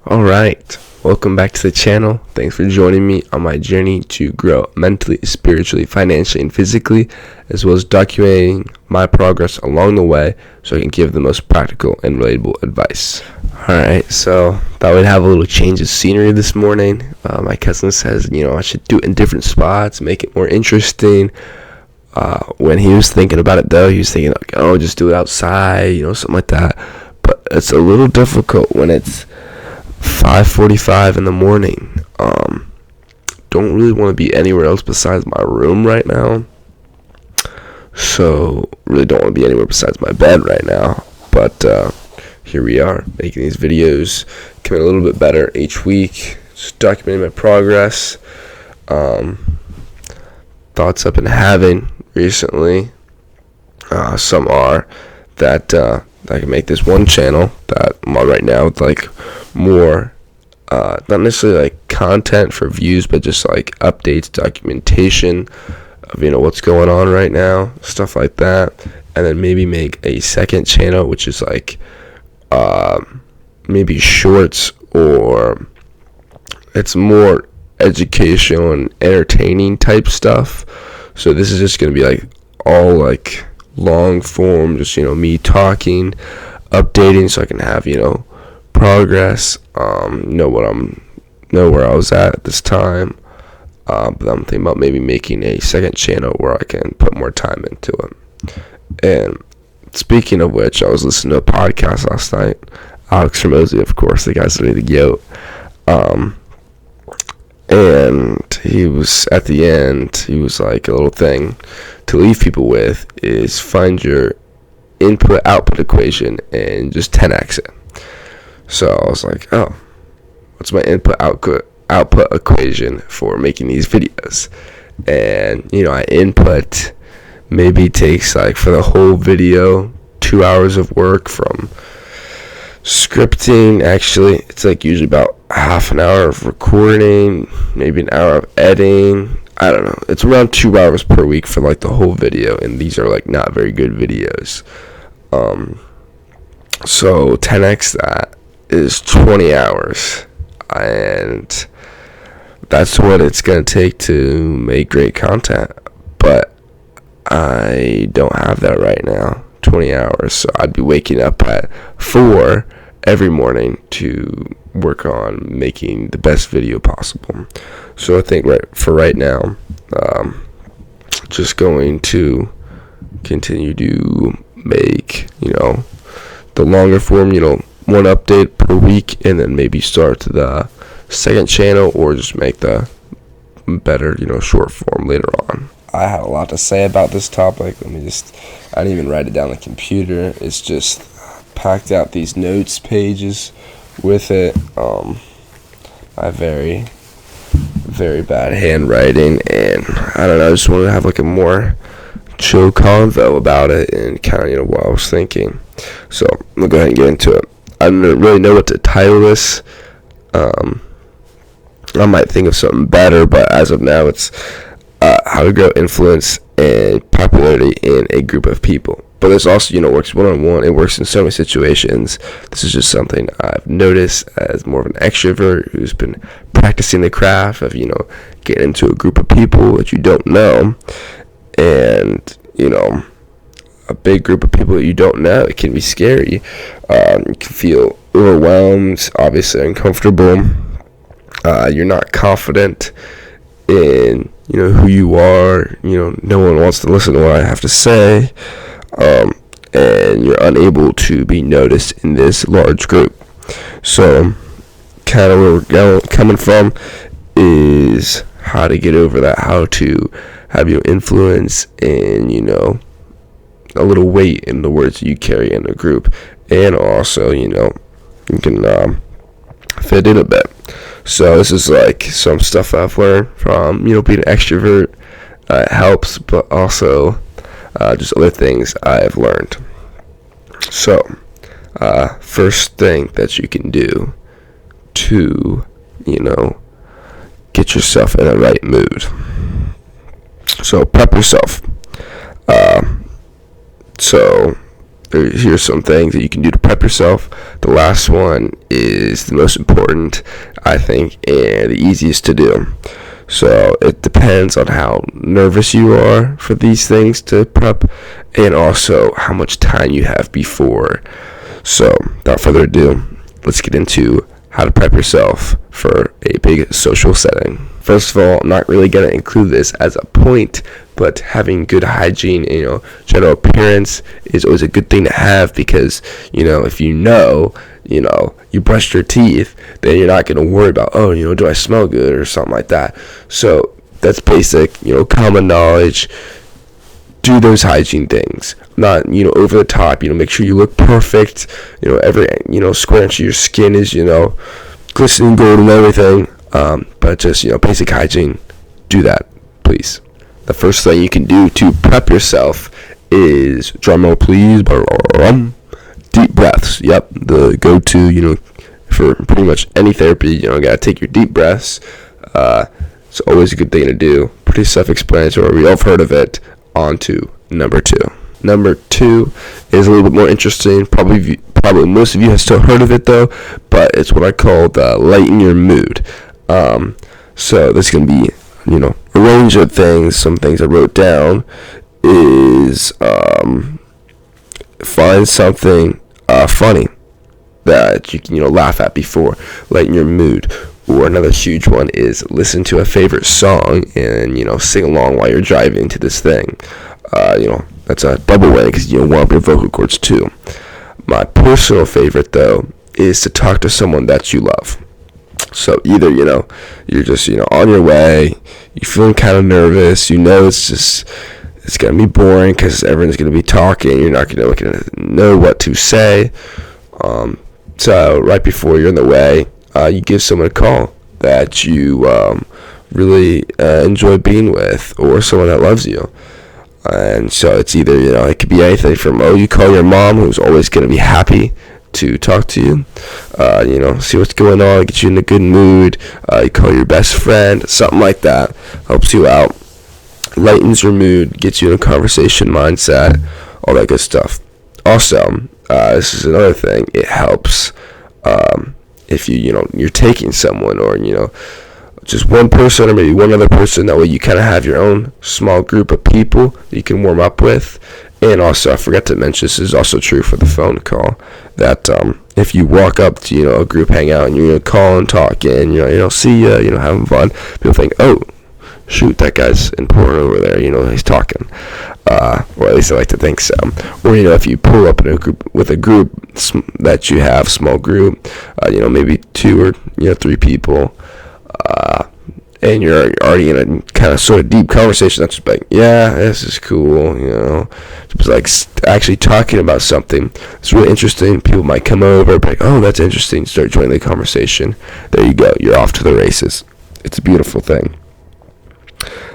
All right, welcome back to the channel. Thanks for joining me on my journey to grow mentally, spiritually, financially, and physically, as well as documenting my progress along the way so I can give the most practical and relatable advice. All right, so thought we'd have a little change of scenery this morning. My cousin says, I should do it in different spots, make it more interesting. When he was thinking about it, though, he was thinking, just do it outside, something like that. But it's a little difficult when it's 5:45 in the morning. Don't really want to be anywhere else besides my room right now. So really don't want to be anywhere besides my bed right now. But here we are, making these videos, coming a little bit better each week, just documenting my progress. Thoughts I've been having recently. Some are that I can make this one channel that I'm on right now with like more, not necessarily like content for views, but just like updates, documentation of what's going on right now, stuff like that. And then maybe make a second channel which is like maybe shorts, or it's more educational and entertaining type stuff. So this is just gonna be like all like long form, just me talking, updating, so I can have progress, know where I was at this time. But I'm thinking about maybe making a second channel where I can put more time into it. And speaking of which, I was listening to a podcast last night. Alex Ramosi, of course, the guy's really the goat. And he was at the end, he was like, a little thing to leave people with is find your input output equation and just 10x it. So I was like, what's my input output equation for making these videos? And I input maybe takes like for the whole video 2 hours of work from scripting. Actually, it's like usually about half an hour of recording, maybe an hour of editing. I don't know. It's around 2 hours per week for like the whole video, and these are like not very good videos. So 10x that is 20 hours, and that's what it's gonna take to make great content. But I don't have that right now, 20 hours. So I'd be waking up at 4 every morning to work on making the best video possible. So I think right now, just going to continue to make the longer form, one update per week, and then maybe start the second channel, or just make the better short form later on. I had a lot to say about this topic. I didn't even write it down on the computer. It's just packed out these notes pages with it. I have very, very bad handwriting, and I don't know, I just wanted to have like a more chill convo about it and kind of what I was thinking. So I'm gonna go ahead and get into it. I don't really know what to title this. I might think of something better, but as of now, it's how to grow influence and popularity in a group of people. But this also, works one-on-one. It works in so many situations. This is just something I've noticed as more of an extrovert who's been practicing the craft of, getting into a group of people that you don't know. And, a big group of people that you don't know, it can be scary. You can feel overwhelmed, obviously uncomfortable. You're not confident in, who you are. No one wants to listen to what I have to say. And you're unable to be noticed in this large group. So kind of where we're coming from is how to get over that, how to have your influence and a little weight in the words you carry in a group, and also you can fit in a bit. So this is like some stuff I've learned from being an extrovert. It helps, but also just other things I've learned. So, first thing that you can do to, get yourself in the right mood. So, prep yourself. So, here's some things that you can do to prep yourself. The last one is the most important, I think, and the easiest to do. So it depends on how nervous you are for these things to prep, and also how much time you have before. So without further ado, let's get into how to prep yourself for a big social setting. First of all, I'm not really going to include this as a point, but having good hygiene and, general appearance is always a good thing to have, because, if you brushed your teeth, then you're not going to worry about, do I smell good or something like that. So that's basic, common knowledge. Do those hygiene things, not, over the top. Make sure you look perfect. Every, square inch of your skin is, glistening gold and everything. But just, basic hygiene, do that, please. The first thing you can do to prep yourself is, drumroll please, deep breaths. Yep, the go-to, for pretty much any therapy. Gotta take your deep breaths. It's always a good thing to do. Pretty self-explanatory. We all have heard of it. On to number 2. Number 2 is a little bit more interesting. Probably most of you have still heard of it though, but it's what I call lighten your mood. So this can be, a range of things. Some things I wrote down is find something funny that you can laugh at before, lighten your mood. Or another huge one is listen to a favorite song and sing along while you're driving to this thing. That's a double win because warm up your vocal cords too. My personal favorite though is to talk to someone that you love. So either you're just on your way, you're feeling kind of nervous, it's gonna be boring because everyone's gonna be talking, you're not gonna know what to say. So right before you're in the way, you give someone a call that you really enjoy being with, or someone that loves you. And so it's either, it could be anything from, you call your mom, who's always going to be happy to talk to you, see what's going on, get you in a good mood. You call your best friend, something like that, helps you out, lightens your mood, gets you in a conversation mindset, all that good stuff. Also, this is another thing, it helps if you're taking someone, or just one person or maybe one other person. That way you kind of have your own small group of people that you can warm up with. And also, I forgot to mention, this is also true for the phone call, that if you walk up to a group hangout and you're calling, talking, see ya, having fun, people think, oh shoot, that guy's important over there, he's talking, or at least I like to think so. Or if you pull up in a group with a group that you have, small group, maybe 2 or 3 people, and you're already in a kind of sort of deep conversation, that's just like, yeah, this is cool, it's like actually talking about something. It's really interesting. People might come over, be like, oh, that's interesting, start joining the conversation. There you go, you're off to the races. It's a beautiful thing.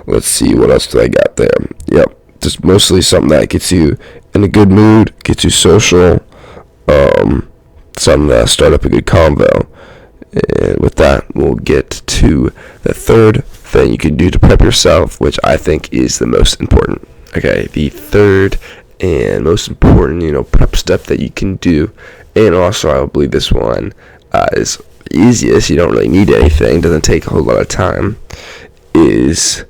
Let's see, what else do I got there? Yep, just mostly something that gets you in a good mood, gets you social, something to start up a good convo. And with that, we'll get to the third thing you can do to prep yourself, which I think is the most important. Okay, the third and most important, prep step that you can do, and also I believe this one is easiest, you don't really need anything, doesn't take a whole lot of time, is,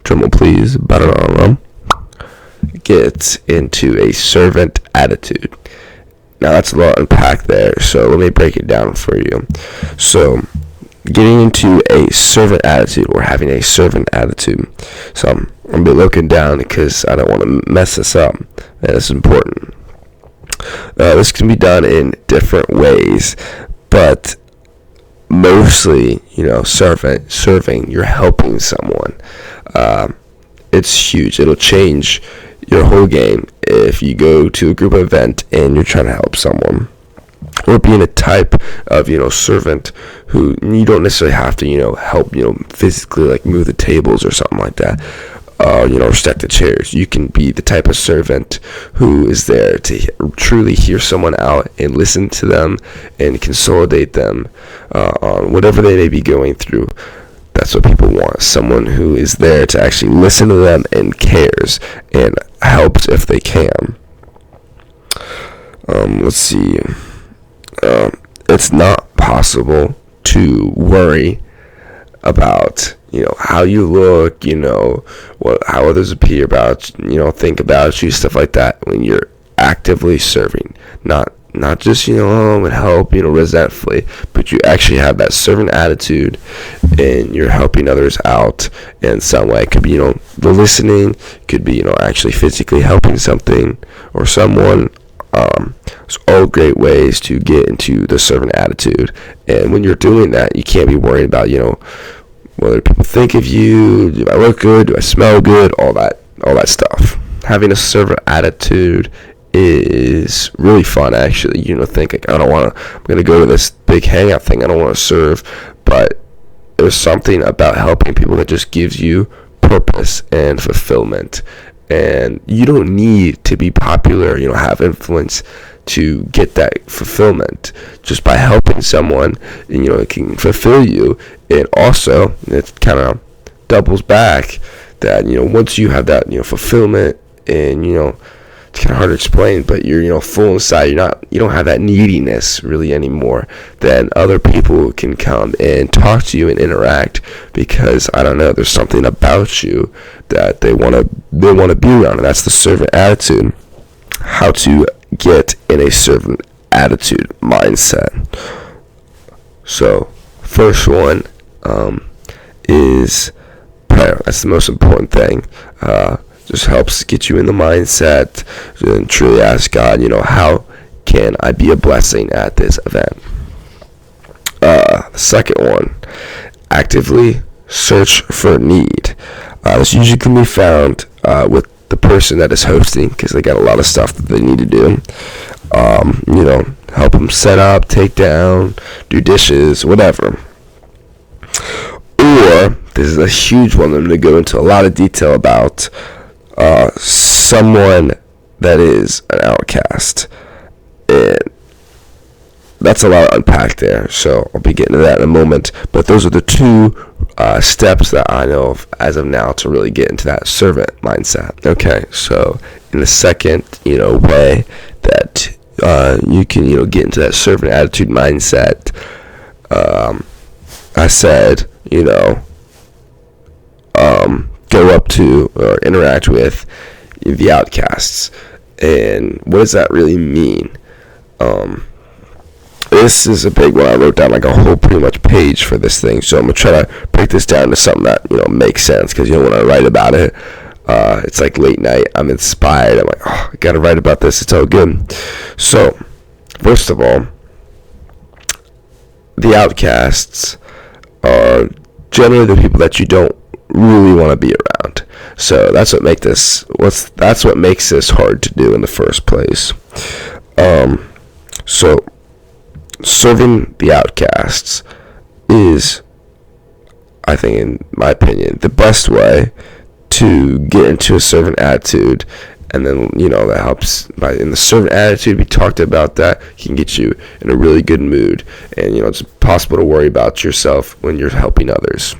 drumroll please, get into a servant attitude. Now that's a lot to unpack there, so let me break it down for you. So, getting into a servant attitude, or having a servant attitude. So I'm going to be looking down because I don't want to mess this up, and it's important. This can be done in different ways, but mostly, serving, you're helping someone. It's huge. It'll change your whole game if you go to a group event and you're trying to help someone, or being a type of servant who you don't necessarily have to help physically, like move the tables or something like that, or stack the chairs. You can be the type of servant who is there to truly hear someone out and listen to them and consolidate them on whatever they may be going through. That's what people want. Someone who is there to actually listen to them and cares and helps if they can. Let's see. It's not possible to worry about how you look, how others appear about, think about you, stuff like that, when you're actively serving. Not just and help resentfully, but you actually have that servant attitude, and you're helping others out in some way. It could be the listening, could be actually physically helping something or someone. It's all great ways to get into the servant attitude, and when you're doing that, you can't be worried about whether people think of you, do I look good, do I smell good, all that stuff. Having a servant attitude is really fun, actually. Think like, I'm going to go to this big hangout thing, I don't want to serve, but there's something about helping people that just gives you purpose and fulfillment. And you don't need to be popular, have influence to get that fulfillment. Just by helping someone, it can fulfill you. And also, it kind of doubles back that, once you have that, fulfillment, and, it's kind of hard to explain, but you're, full inside, you don't have that neediness really anymore, then other people can come and talk to you and interact, because, I don't know, there's something about you that they want to be around, and that's the servant attitude. How to get in a servant attitude mindset. So, first one is prayer. That's the most important thing. Just helps get you in the mindset and truly ask God, how can I be a blessing at this event? The second one, actively search for need. This usually can be found with the person that is hosting, because they got a lot of stuff that they need to do. Help them set up, take down, do dishes, whatever. Or, this is a huge one I'm going to go into a lot of detail about, someone that is an outcast. And that's a lot to unpack there, so I'll be getting to that in a moment. But those are the two steps that I know of as of now to really get into that servant mindset. Okay, so in the second, way that you can, get into that servant attitude mindset, I said, go up to or interact with the outcasts. And what does that really mean? This is a big one. I wrote down like a whole pretty much page for this thing, so I'm gonna try to break this down to something that makes sense, because when I write about it, it's like late night, I'm inspired, I'm like, I gotta write about this, it's all good. So first of all, the outcasts are generally the people that you don't really want to be around. So that's what makes this hard to do in the first place. So serving the outcasts is, I think, in my opinion, the best way to get into a servant attitude. And then, that helps in the servant attitude. We talked about that. Can get you in a really good mood. And, it's impossible to worry about yourself when you're helping others.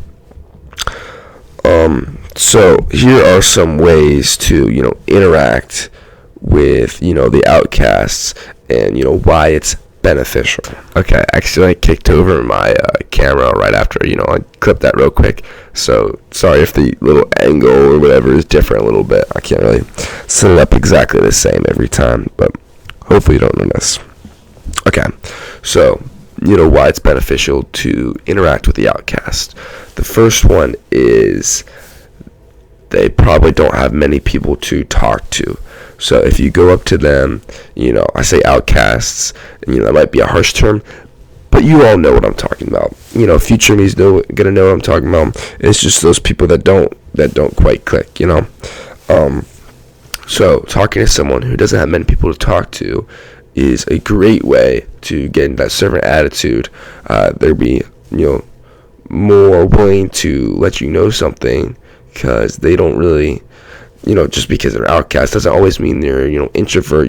So here are some ways to, interact with, the outcasts, and, why it's beneficial. Okay, actually I kicked over my camera right after, I clipped that real quick. So sorry if the little angle or whatever is different a little bit. I can't really set it up exactly the same every time, but hopefully you don't notice. Okay, so why it's beneficial to interact with the outcast. The first one is they probably don't have many people to talk to. So if you go up to them, I say outcasts, and that might be a harsh term, but you all know what I'm talking about. Future me's gonna know what I'm talking about. It's just those people that don't quite click. So talking to someone who doesn't have many people to talk to is a great way to get in that servant attitude. They'll be more willing to let you know something, because they don't really, just because they're outcast doesn't always mean they're, introvert,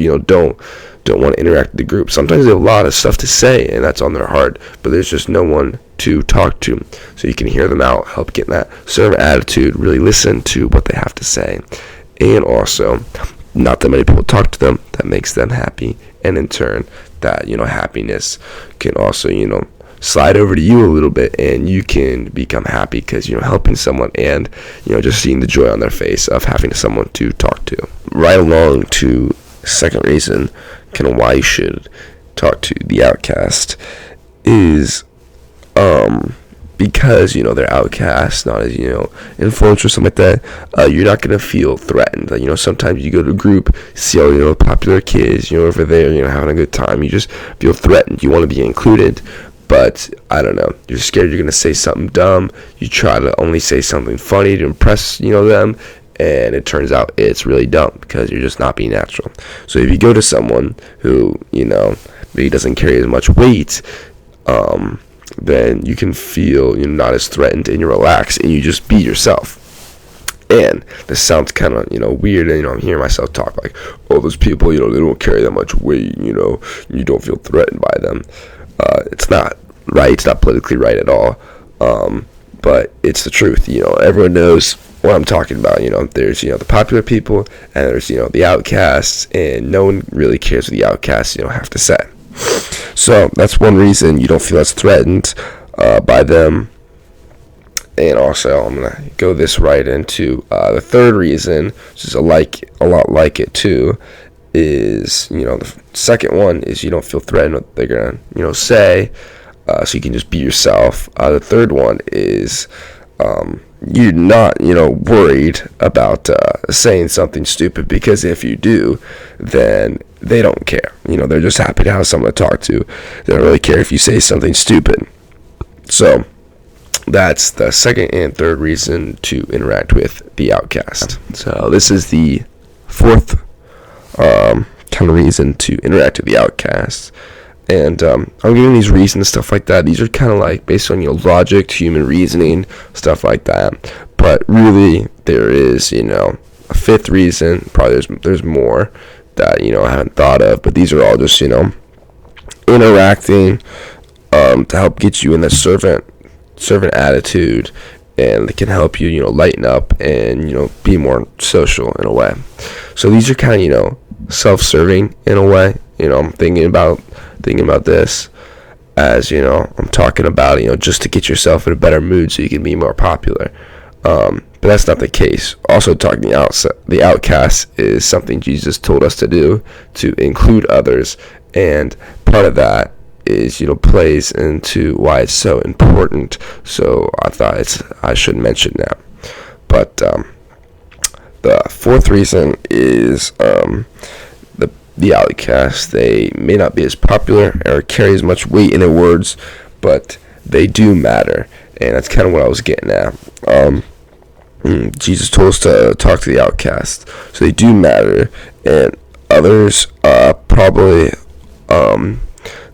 don't want to interact with the group. Sometimes they have a lot of stuff to say, and that's on their heart, but there's just no one to talk to. So you can hear them out, help get in that servant attitude, really listen to what they have to say. And also, not that many people talk to them, that makes them happy, and in turn, that, happiness can also, slide over to you a little bit, and you can become happy because, helping someone and, just seeing the joy on their face of having someone to talk to. Right along to second reason, kind of why you should talk to the outcast is, because, they're outcasts, not as, influenced or something like that, you're not going to feel threatened. Like, sometimes you go to a group, see all, popular kids, over there, having a good time. You just feel threatened. You want to be included, but, I don't know, you're scared you're going to say something dumb. You try to only say something funny to impress, them, and it turns out it's really dumb because you're just not being natural. So if you go to someone who, maybe doesn't carry as much weight, then you can feel not as threatened, and you relax, and you just be yourself. And this sounds kind of weird, and I'm hearing myself talk like, oh, those people they don't carry that much weight, you don't feel threatened by them. It's not right. It's not politically right at all. But it's the truth. Everyone knows what I'm talking about. There's the popular people, and there's the outcasts, and no one really cares what the outcasts have to say. So that's one reason you don't feel as threatened by them. And also, I'm gonna go this right into the third reason, which is a lot like it too, is the second one is you don't feel threatened what they're gonna say, so you can just be yourself. The third one is you're not worried about saying something stupid, because if you do, then they don't care. They're just happy to have someone to talk to. They don't really care if you say something stupid. So that's the second and third reason to interact with the outcast. So this is the fourth kind of reason to interact with the outcast. And I'm giving these reasons, stuff like that. These are kind of like based on logic, human reasoning, stuff like that. But really, there is a fifth reason. Probably there's more that I haven't thought of. But these are all just interacting to help get you in the servant attitude, and it can help you lighten up and be more social in a way. So these are kind of self-serving in a way. I'm thinking about this as I'm talking about just to get yourself in a better mood so you can be more popular, but that's not the case. Also, talking the outcast is something Jesus told us to do, to include others, and part of that is plays into why it's so important. So I thought I should mention that. But the fourth reason is the outcasts. They may not be as popular or carry as much weight in their words, but they do matter, and that's kind of what I was getting at. Jesus told us to talk to the outcasts, so they do matter, and others probably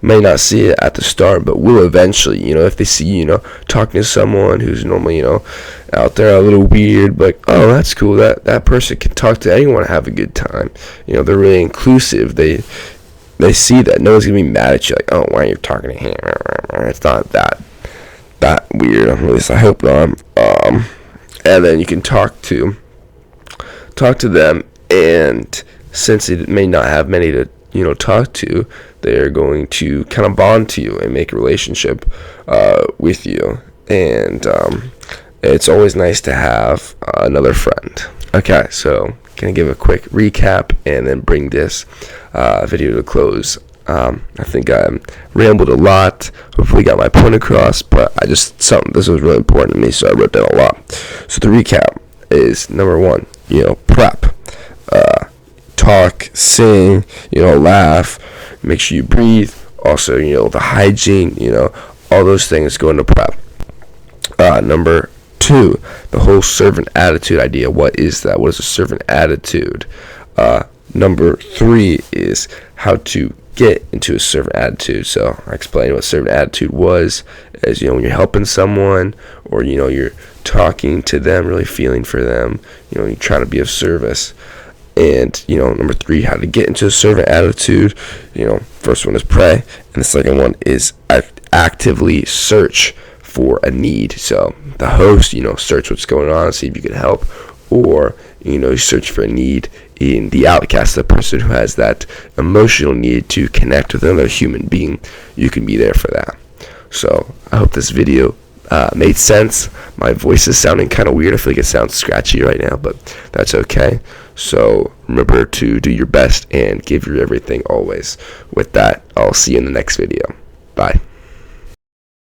may not see it at the start, but will eventually. If they see you talking to someone who's normally out there a little weird, but oh, that's cool, that person can talk to anyone and have a good time. They're really inclusive. They see that no one's gonna be mad at you, like, oh, why are you talking to him? It's not that weird, at least I hope not. And then you can talk to them, and since it may not have many to talk to, they're going to kind of bond to you and make a relationship with you. And it's always nice to have another friend. Okay, so can I give a quick recap and then bring this video to a close? I think I rambled a lot. Hopefully got my point across, but this was really important to me, so I wrote down a lot. So the recap is, number one, prep. Talk, sing, laugh, make sure you breathe. Also, the hygiene, all those things go into prep. Number two, the whole servant attitude idea. What is that? What is a servant attitude? Number three is how to get into a servant attitude. So I explained what servant attitude was, as when you're helping someone, or you're talking to them, really feeling for them, you try to be of service. And number three, how to get into a servant attitude. First one is pray, and the second one is actively search for a need. So the host, search what's going on, see if you can help, or you search for a need in the outcast, the person who has that emotional need to connect with another human being. You can be there for that. So I hope this video made sense. My voice is sounding kind of weird. I feel like it sounds scratchy right now, but that's okay. So remember to do your best and give your everything always. With that, I'll see you in the next video. Bye.